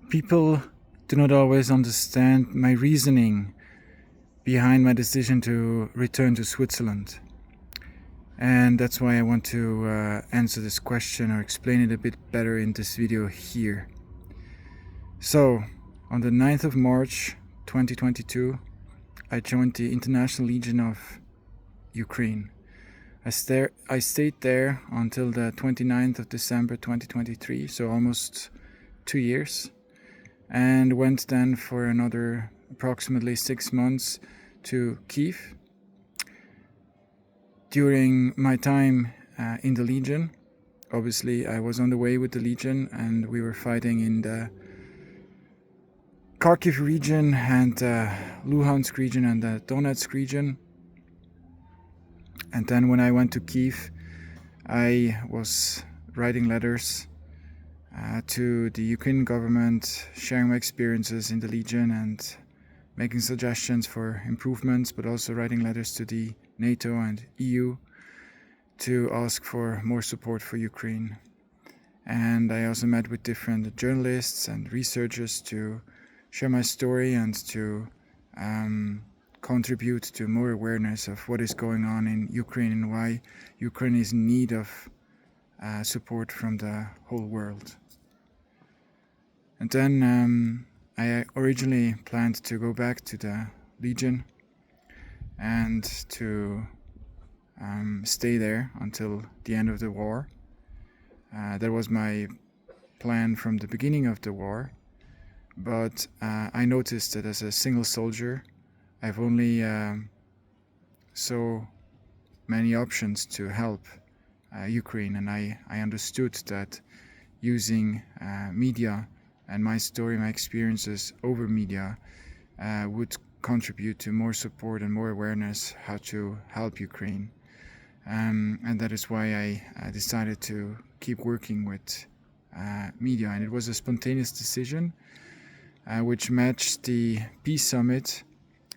People do not always understand my reasoning behind my decision to return to Switzerland. And that's why I want to answer this question or explain it a bit better in this video here. So, on the 9th of March 2022, I joined the International Legion of Ukraine. I stayed there until the 29th of December 2023, so almost 2 years, and went then for another approximately 6 months to Kiev. During my time in the Legion, obviously I was on the way with the Legion, and we were fighting in the Kharkiv region and Luhansk region and the Donetsk region. And then when I went to Kiev, I was writing letters to the Ukrainian government, sharing my experiences in the Legion and making suggestions for improvements, but also writing letters to the NATO and EU to ask for more support for Ukraine. And I also met with different journalists and researchers to share my story and to contribute to more awareness of what is going on in Ukraine and why Ukraine is in need of support from the whole world. And then I originally planned to go back to the Legion and to stay there until the end of the war. That was my plan from the beginning of the war. But I noticed that as a single soldier, I have only so many options to help Ukraine, and I understood that using media and my story, my experiences over media would contribute to more support and more awareness how to help Ukraine. And that is why I decided to keep working with media, and it was a spontaneous decision which matched the Peace Summit,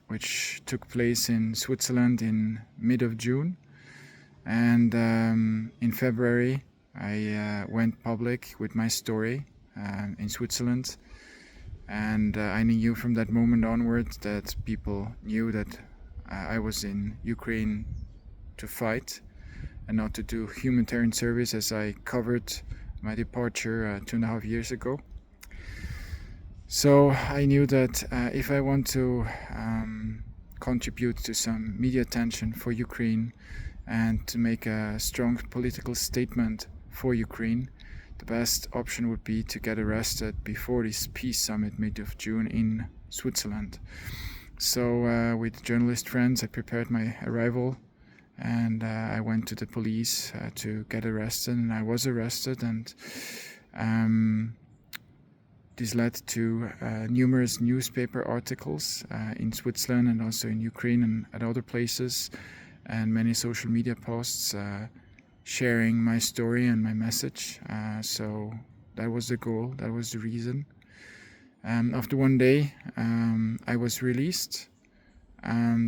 which took place in Switzerland in mid of June. And in February, I went public with my story in Switzerland. And I knew from that moment onward that people knew that I was in Ukraine to fight and not to do humanitarian service, as I covered my departure 2.5 years ago. So I knew that if I want to contribute to some media attention for Ukraine and to make a strong political statement for Ukraine, the best option would be to get arrested before this peace summit mid of June in Switzerland. So with journalist friends, I prepared my arrival, and I went to the police to get arrested, and I was arrested, and this led to numerous newspaper articles in Switzerland and also in Ukraine and at other places, and many social media posts sharing my story and my message. So that was the goal, that was the reason. After one day, I was released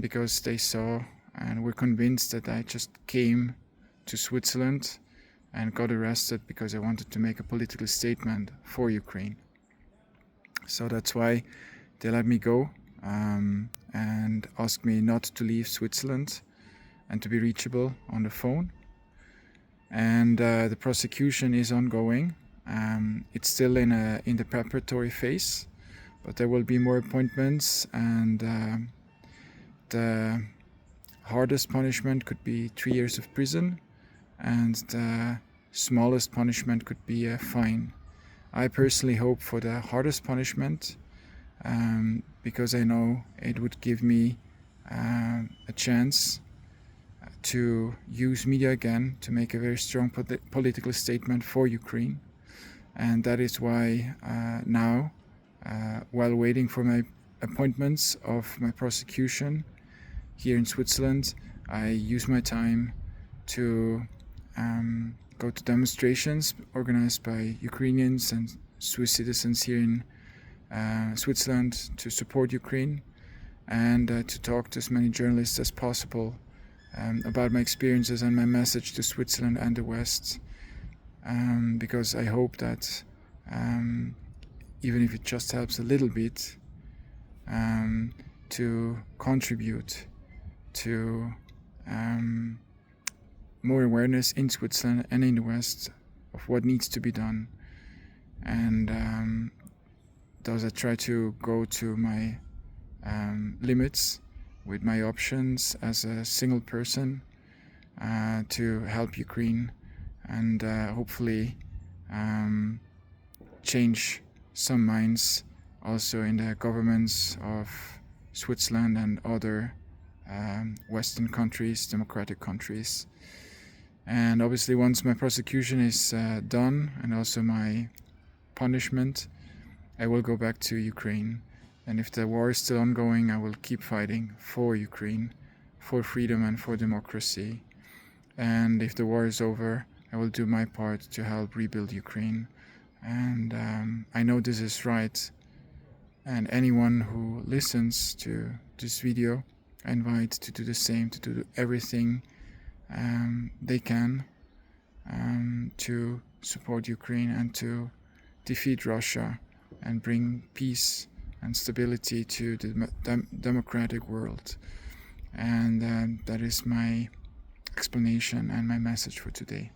because they saw and were convinced that I just came to Switzerland and got arrested because I wanted to make a political statement for Ukraine. So that's why they let me go and asked me not to leave Switzerland and to be reachable on the phone. And the prosecution is ongoing. It's still in the preparatory phase, but there will be more appointments, and the hardest punishment could be 3 years of prison, and the smallest punishment could be a fine. I personally hope for the hardest punishment because I know it would give me a chance to use media again to make a very strong political statement for Ukraine. And that is why now, while waiting for my appointments of my prosecution here in Switzerland, I use my time to go to demonstrations organized by Ukrainians and Swiss citizens here in Switzerland to support Ukraine, and to talk to as many journalists as possible about my experiences and my message to Switzerland and the West, because I hope that even if it just helps a little bit, to contribute to more awareness in Switzerland and in the West of what needs to be done. And thus I try to go to my limits with my options as a single person to help Ukraine and hopefully change some minds also in the governments of Switzerland and other Western countries, democratic countries. And obviously once my prosecution is done and also my punishment, I will go back to Ukraine. And if the war is still ongoing, I will keep fighting for Ukraine, for freedom and for democracy. And if the war is over, I will do my part to help rebuild Ukraine. And I know this is right. And anyone who listens to this video, I invite to do the same, to do everything they can to support Ukraine and to defeat Russia and bring peace and stability to the democratic world. And that is my explanation and my message for today.